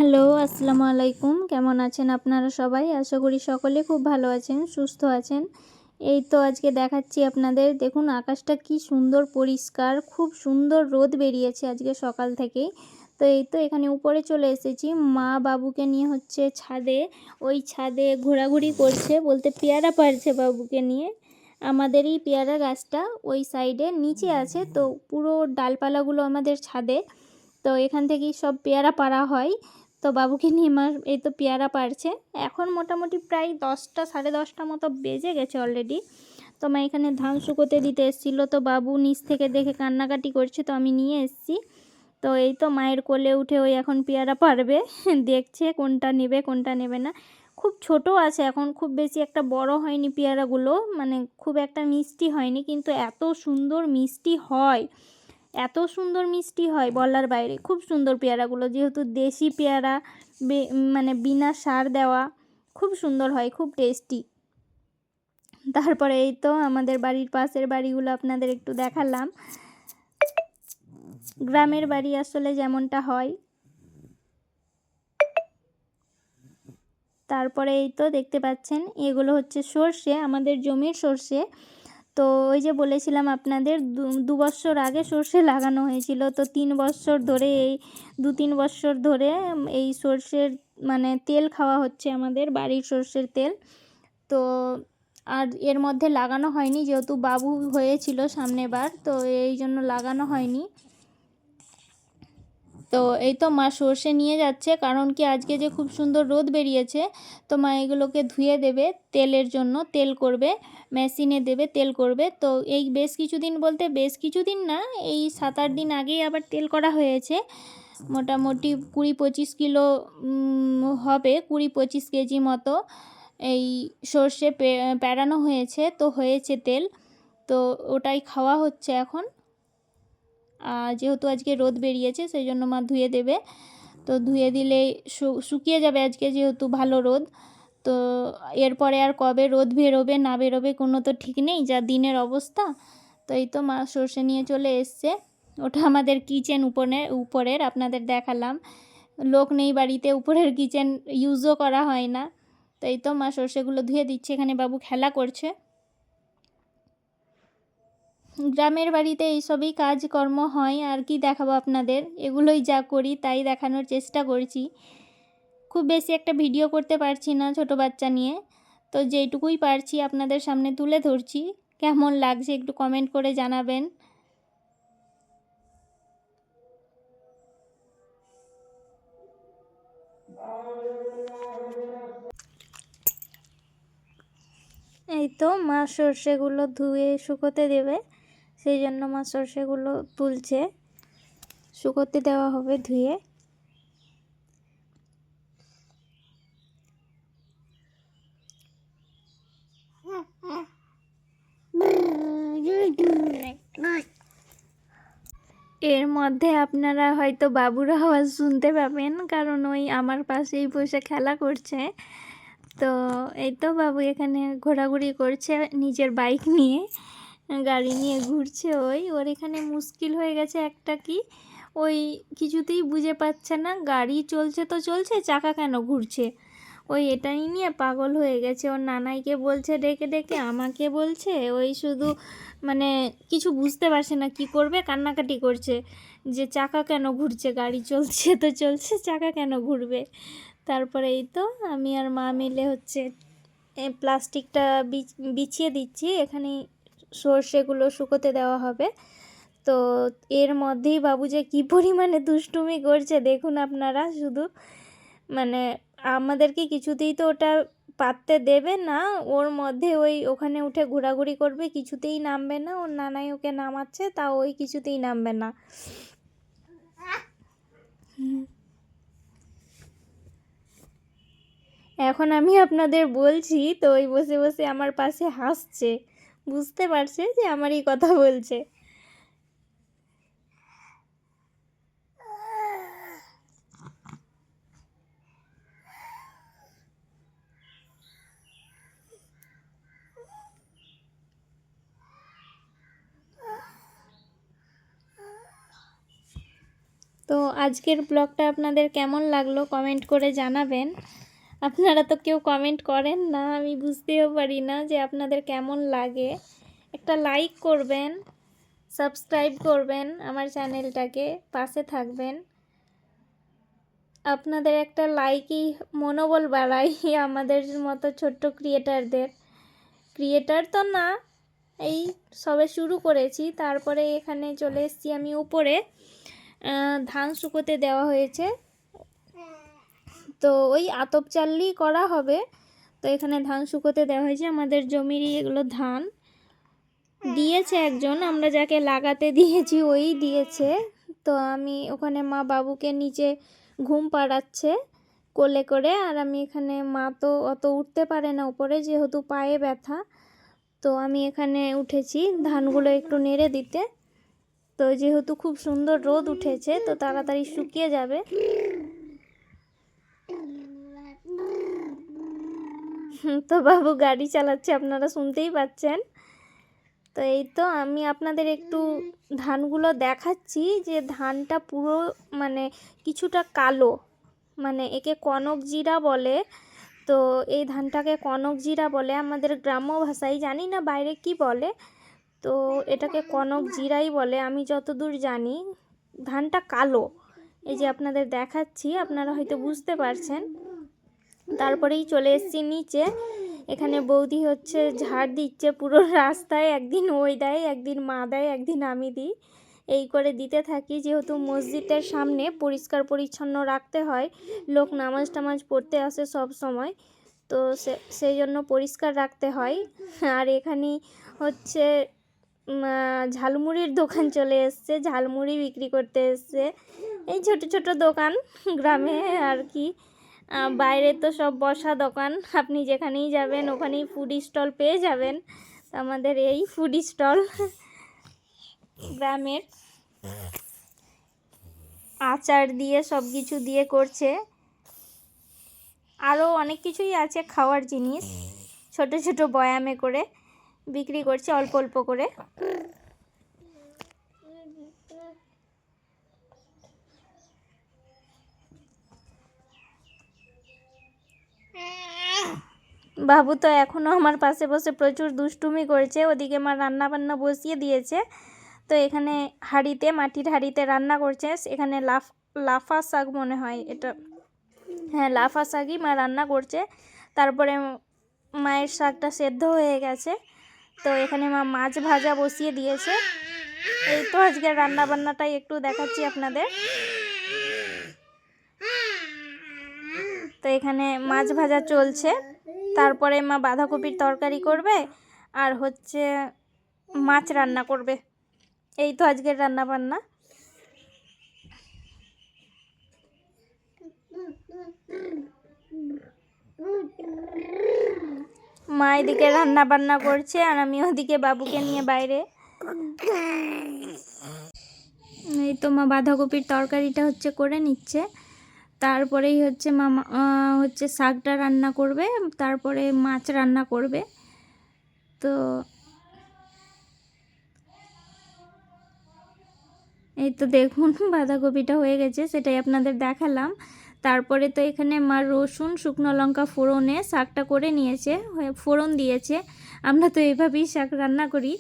Hello, আসসালামু আলাইকুম। কেমন আছেন আপনারা সবাই? আশা করি সকলে খুব ভালো আছেন, সুস্থ আছেন। এই তো আজকে দেখাচ্ছি আপনাদের, দেখুন আকাশটা কি সুন্দর পরিষ্কার, খুব সুন্দর রোদ বেরিয়েছে আজকে সকাল থেকেই। তো এই তো এখানে উপরে চলে এসেছি, মা বাবুকে নিয়ে হচ্ছে ছাদে, ওই ছাদে ঘোরাঘুরি করছে, বলতে পেয়ারা পাড়ছে বাবুকে নিয়ে। আমাদেরই পেয়ারা গাছটা ওই সাইডে নিচে আছে, তো পুরো ডালপালাগুলো আমাদের ছাদে। তো এখান থেকেই সব পেয়ারা পাড়া হয়। তো বাবুকে নিয়ে মা এই তো পেয়ারা পাড়ছে। এখন মোটামুটি প্রায় 10টা 10:30 মতো বেজে গেছে অলরেডি। তো মা এখানে ধান শুকোতে দিতে এসেছিলো, তো বাবু নিচ থেকে দেখে কান্নাকাটি করছে, তো আমি নিয়ে এসেছি। তো এই তো মায়ের কোলে উঠে ওই এখন পেয়ারা পাড়বে দেখছে কোনটা নেবে কোনটা নেবে না। খুব ছোট আছে এখন, খুব বেশি একটা বড় হয়নি পেয়ারাগুলো, মানে খুব একটা মিষ্টি হয়নি, কিন্তু এত সুন্দর মিষ্টি হয়, এত সুন্দর মিষ্টি হয় বলার বাইরে। খুব সুন্দর পেয়ারাগুলো, যেহেতু দেশি পেয়ারা, মানে বিনা সার দেওয়া, খুব সুন্দর হয়, খুব টেস্টি। তারপরে এই তো আমাদের বাড়ির পাশের বাড়িগুলো আপনাদের একটু দেখালাম। গ্রামের বাড়ি আসলে যেমনটা হয়। তারপরে এই তো দেখতে পাচ্ছেন, এগুলো হচ্ছে সর্ষে, আমাদের জমির সর্ষে। তো ওই যে বলেছিলাম আপনাদের 2 বছর আগে সর্ষে লাগানো হয়েছিল, তো 3 বছর ধরে, এই 2-3 বছর ধরে এই সর্ষের মানে তেল খাওয়া হচ্ছে, আমাদের বাড়ির সর্ষের তেল। তো আর এর মধ্যে লাগানো হয়নি, যেহেতু বাবু হয়েছিল সামনের বার, তো এই জন্য লাগানো হয়নি। তো এই তো মা সর্ষে নিয়ে যাচ্ছে, কারণ কি আজকে যে খুব সুন্দর রোদ বেরিয়েছে, তো মা এগুলোকে ধুয়ে দেবে তেলের জন্য, তেল করবে, মেশিনে দেবে তেল করবে। তো এই বেশ কিছুদিন, বলতে বেশ কিছুদিন না, এই 7-8 দিন আগেই আবার তেল করা হয়েছে। মোটামুটি 20-25 কিলো হবে, 20-25 কেজি মতো এই সর্ষে পেরানো হয়েছে, তো হয়েছে তেল। তো ওটাই খাওয়া হচ্ছে এখন। যেহেতু আজকে রোদ বেরিয়েছে সেই জন্য মা ধুয়ে দেবে। তো ধুয়ে দিলে শুকিয়ে যাবে আজকে, যেহেতু ভালো রোদ। তো এরপরে আর কবে রোদ বেরোবে না বেরোবে কোনো তো ঠিক নেই, যা দিনের অবস্থা। তো এই তো মা সর্ষে নিয়ে চলে এসছে। ওটা আমাদের কিচেন উপরের আপনাদের দেখালাম। লোক নেই বাড়িতে, উপরের কিচেন ইউজও করা হয় না। তো এই তো মা সর্ষেগুলো ধুয়ে দিচ্ছে, এখানে বাবু খেলা করছে। গ্রামের বাড়িতে এইসবই কাজকর্ম হয়, আর কি দেখাবো আপনাদের, এগুলোই যা করি তাই দেখানোর চেষ্টা করছি। খুব বেশি একটা ভিডিও করতে পারছি না ছোট বাচ্চা নিয়ে, তো যেইটুকুই পারছি আপনাদের সামনে তুলে ধরছি। কেমন লাগছে একটু কমেন্ট করে জানাবেন। এই তো মা সর্ষেগুলো ধুয়ে শুকোতে দেবে, সেই জন্য মা সর্ষেগুলো তুলছে, শুকোতে দেওয়া হবে ধুয়ে। এর মধ্যে আপনারা হয়তো বাবুর আওয়াজ শুনতে পাবেন, কারণ ওই আমার পাশেই বসে খেলা করছে। তো এই তো বাবু এখানে ঘোরাঘুরি করছে নিজের বাইক নিয়ে, গাড়ি নিয়ে ঘুরছে। ওর এখানে মুশকিল হয়ে গেছে একটা, কি ওই কিছুতেই বুঝে পাচ্ছে না, গাড়ি চলছে তো চলছে, চাকা কেন ঘুরছে। এটাই নিয়ে পাগল হয়ে গেছে, ওর নানাইকে বলছে ডেকে ডেকে, আমাকে বলছে, শুধু মানে কিছু বুঝতে পারছে না কি করবে, কান্নাকাটি করছে যে চাকা কেন ঘুরছে, গাড়ি চলছে তো চলছে, চাকা কেন ঘুরবে। তারপরে এই তো আমি আর মা মিলে হচ্ছে প্লাস্টিকটা বিছিয়ে দিচ্ছি, এখানে সর্ষেগুলো শুকোতে দেওয়া হবে। তো এর মধ্যেই বাবু যে কী পরিমাণে দুষ্টুমি করছে দেখুন আপনারা শুধু, মানে আমাদেরকে কিছুতেই তো ওটা পাততে দেবে না, ওর মধ্যে ওখানে উঠে ঘোরাঘুরি করবে, কিছুতেই নামবে না। ওর নানাই ওকে নামাচ্ছে, তাও কিছুতেই নামবে না। এখন আমি আপনাদের বলছি, তো বসে বসে আমার পাশে হাসছে, বুঝতে পারছে যে আমারই কথা বলছে। তো আজকের ব্লগটা আপনাদের কেমন লাগলো কমেন্ট করে জানাবেন। আপনারা তো কেউ কমেন্ট করেন না, আমি বুঝতেও পারি না যে আপনাদের কেমন লাগে। একটা লাইক করবেন, সাবস্ক্রাইব করবেন আমার চ্যানেলটাকে, পাশে থাকবেন। আপনাদের একটা লাইকই মনোবল বাড়ায় আমাদের মতো ছোট্ট ক্রিয়েটার তো না, এই সবে শুরু করেছি। তারপরে এখানে চলে এসেছি আমি উপরে, ধান শুকোতে দেওয়া হয়েছে, তো ওই আতপ চাললি করা হবে। তো এখানে ধান শুকোতে দেওয়া হয়েছে, আমাদের জমিরই এগুলো ধান দিয়েছে একজন, আমরা যাকে লাগাতে দিয়েছি ওই দিয়েছে। তো আমি ওখানে মা বাবুকে নিচে ঘুম পাড়াচ্ছে কোলে করে, আর আমি এখানে, মা তো অত উঠতে পারে না উপরে যেহেতু পায়ে ব্যথা, তো আমি এখানে উঠেছি ধানগুলো একটু নেড়ে দিতে। তো যেহেতু খুব সুন্দর রোদ উঠেছে তো তাড়াতাড়ি শুকিয়ে যাবে। তো বাবু গাড়ি চালাচ্ছে, আপনারা শুনতেই পাচ্ছেন। তো এই তো আমি আপনাদের একটু ধানগুলো দেখাচ্ছি যে ধানটা পুরো মানে কিছুটা কালো, মানে একে কনক জিরা বলে। তো এই ধানটাকে কনক জিরা বলে আমাদের গ্রাম্য ভাষায়, জানি না বাইরে কি বলে। তো এটাকে কনক জিরাই বলে আমি যতদূর জানি। ধানটা কালো, এই যে আপনাদের দেখাচ্ছি, আপনারা হয়তো বুঝতে পারছেন। তারপরেই চলে এসেছি নিচে, এখানে বৌদি হচ্ছে ঝাড় দিচ্ছে পুরো রাস্তায়, একদিন ওই দেয়, একদিন মা দেয়, একদিন আমি দিই, এই করে দিতে থাকি। যেহেতু মসজিদের সামনে পরিষ্কার পরিচ্ছন্ন রাখতে হয়, লোক নামাজ টামাজ পড়তে আসে সব সময়, তো সেই জন্য পরিষ্কার রাখতে হয়। আর এখানে হচ্ছে ঝালমুড়ির দোকান চলে এসছে, ঝালমুড়ি বিক্রি করতে এসছে। এই ছোট ছোট দোকান গ্রামে আর কি, বাইরে তো সব বসা দোকান, আপনি যেখানেই যাবেন ওখানেই ফুড স্টল পেয়ে যাবেন। আমাদের এই ফুড স্টল গ্রামের আচার দিয়ে সব কিছু দিয়ে করছে, আরও অনেক কিছুই আছে খাওয়ার জিনিস, ছোট ছোট বয়ামে করে বিক্রি করছে অল্প অল্প করে। বাবু তো এখনও আমার পাশে বসে প্রচুর দুষ্টুমি করছে। ওদিকে মা রান্না বান্না বসিয়ে দিয়েছে, তো এখানে হাঁড়িতে, মাটির হাঁড়িতে রান্না করছে। এখানে লাফা শাক মনে হয় এটা, হ্যাঁ লাফা শাকই মা রান্না করছে। তারপরে মায়ের শাকটা সেদ্ধ হয়ে গেছে, তো এখানে মা মাছ ভাজা বসিয়ে দিয়েছে। এই তো আজকের রান্না বান্নাটাই একটু দেখাচ্ছি আপনাদের। তো এখানে মাছ ভাজা চলছে, তারপরে মা বাঁধাকপির তরকারি করবে আর হচ্ছে মাছ রান্না করবে। এই তো আজকের রান্না বান্না। মা এদিকে রান্না বান্না করছে আর আমি ওদিকে বাবুকে নিয়ে বাইরে। এই তো মা বাঁধাকপির তরকারিটা হচ্ছে করে নিচ্ছে, তারপরেই হচ্ছে মামা হচ্ছে শাকটা রান্না করবে, তারপরে মাছ রান্না করবে। তো এই তো দেখুন বাঁধাকপিটা হয়ে গেছে, সেটাই আপনাদের দেখালাম। তারপরে তো এখানে মা রসুন শুকনো লঙ্কা ফোড়নে শাকটা করে নিয়েছে, ফোড়ন দিয়েছে। আমরা তো এইভাবেই শাক রান্না করি।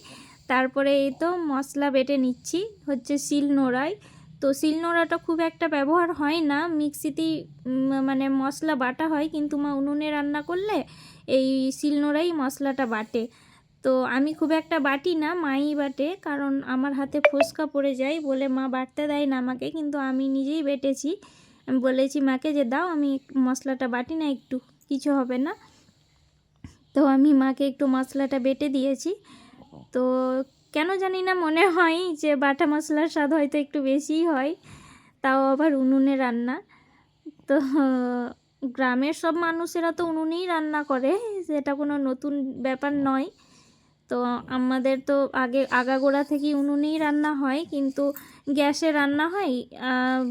তারপরে এই তো মশলা বেটে নিচ্ছি হচ্ছে শিলনোড়ায়। তো শিলনোড়াটা খুব একটা ব্যবহার হয় না, মিক্সিতেই মানে মশলা বাটা হয়, কিন্তু মা উনুনে রান্না করলে এই শিলনোড়াই মশলাটা বাটে। তো আমি খুব একটা বাটি না, মাই বাটে, কারণ আমার হাতে ফোস্কা পড়ে যায় বলে মা বাটতে দেয় না আমাকে, কিন্তু আমি নিজেই বেটেছি। আমি বলেছি মাকে যে দাও, আমি মশলাটা বাটি না, একটু কিছু হবে না। তো আমি মাকে একটু মশলাটা বেটে দিয়েছি। তো কেন জানি না মনে হয় যে বাটা মশলার স্বাদ হয়তো একটু বেশিই হয়, তাও আবার উনুনে রান্না। তো গ্রামের সব মানুষেরা তো উনুনেই রান্না করে, সেটা কোনো নতুন ব্যাপার নয়। তো আমাদের তো আগাগোড়া থেকেই উনুনেই রান্না হয়, কিন্তু গ্যাসে রান্না হয়,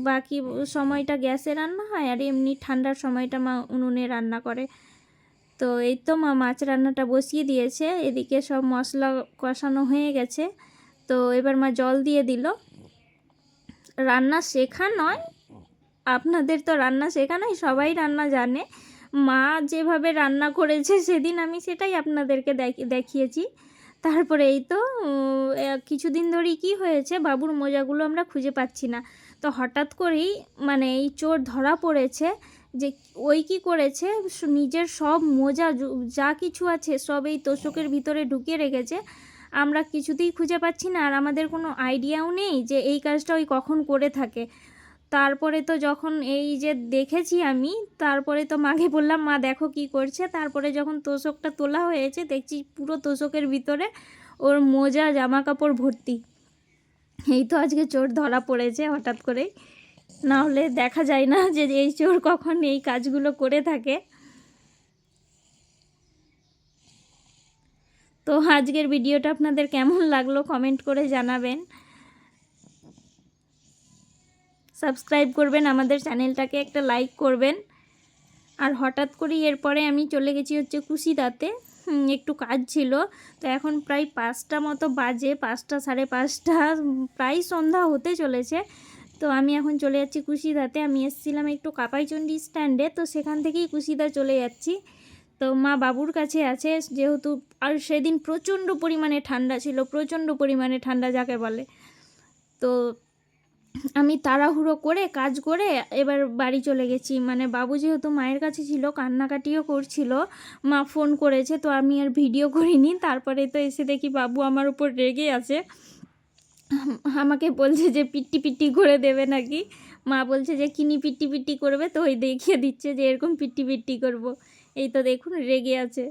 বাকি সময়টা গ্যাসে রান্না হয়, আর এমনি ঠান্ডার সময়টা মা উনুনে রান্না করে। তো এই তো মা মাছ রান্নাটা বসিয়ে দিয়েছে, এদিকে সব মশলা কষানো হয়ে গেছে। তো এবার মা জল দিয়ে দিল। রান্না শেখা নয়, আপনাদের তো রান্না শেখা নাই, সবাই রান্না জানে। মা যেভাবে রান্না করেছে সেদিন আমি সেটাই আপনাদেরকে দেখিয়েছি। তারপরে এই তো কিছুদিন ধরেই কী হয়েছে, বাবুর মোজাগুলো আমরা খুঁজে পাচ্ছি না। তো হঠাৎ করেই মানে এই চোর ধরা পড়েছে যে ওই কী করেছে, নিজের সব মোজা যা কিছু আছে সব এই তোষকের ভিতরে ঢুকিয়ে রেখেছে। আমরা কিছুতেই খুঁজে পাচ্ছি না, আর আমাদের কোনো আইডিয়াও নেই যে এই কাজটা ওই কখন করে থাকে। তারপরে তো যখন এই যে দেখেছি আমি, তারপরে তো মাকে বললাম, মা দেখো কি করছে। তারপরে যখন তোষকটা তোলা হয়েছে দেখছি পুরো তোষকের ভিতরে ওর মোজা জামা কাপড় ভর্তি। এই তো আজকে চোর ধরা পড়েছে হঠাৎ করেই, না হলে দেখা যায় না যে এই চোর কখন এই কাজগুলো করে থাকে। তো আজকের ভিডিওটা আপনাদের কেমন লাগলো কমেন্ট করে জানাবেন। সাবস্ক্রাইব করবেন আমাদের চ্যানেলটাকে, একটা লাইক করবেন। আর হঠাৎ করেই এরপরে আমি চলে গেছি হচ্ছে কুশিদাতে, একটু কাজ ছিল। তো এখন প্রায় 5টা মতো বাজে, 5টা সাড়ে 5টা, প্রায় সন্ধ্যা হতে চলেছে। তো আমি এখন চলে যাচ্ছি কুশিদাতে। আমি এসেছিলাম একটু কাপাইচণ্ডী স্ট্যান্ডে, তো সেখান থেকেই কুশিদা চলে যাচ্ছি। তো মা বাবুর কাছে আছে যেহেতু, আর সেদিন প্রচণ্ড পরিমাণে ঠান্ডা ছিল, প্রচণ্ড পরিমাণে ঠান্ডা যাকে বলে। তো আমি তাড়াহুড়ো করে কাজ করে এবার বাড়ি চলে গেছি। মানে বাবু যেহেতু মায়ের কাছে ছিল, কান্নাকাটিও করছিল, মা ফোন করেছে, তো আমি আর ভিডিও করিনি। তারপরে তো এসে দেখি বাবু আমার উপর রেগে আছে, আমাকে বলছে যে পিট্টি পিট্টি করে দেবে নাকি। মা বলছে যে কিনি পিট্টি পিট্টি করবে, তো ওই দেখিয়ে দিচ্ছে যে এরকম পিট্টি পিট্টি করব। এই তো দেখুন রেগে আছে।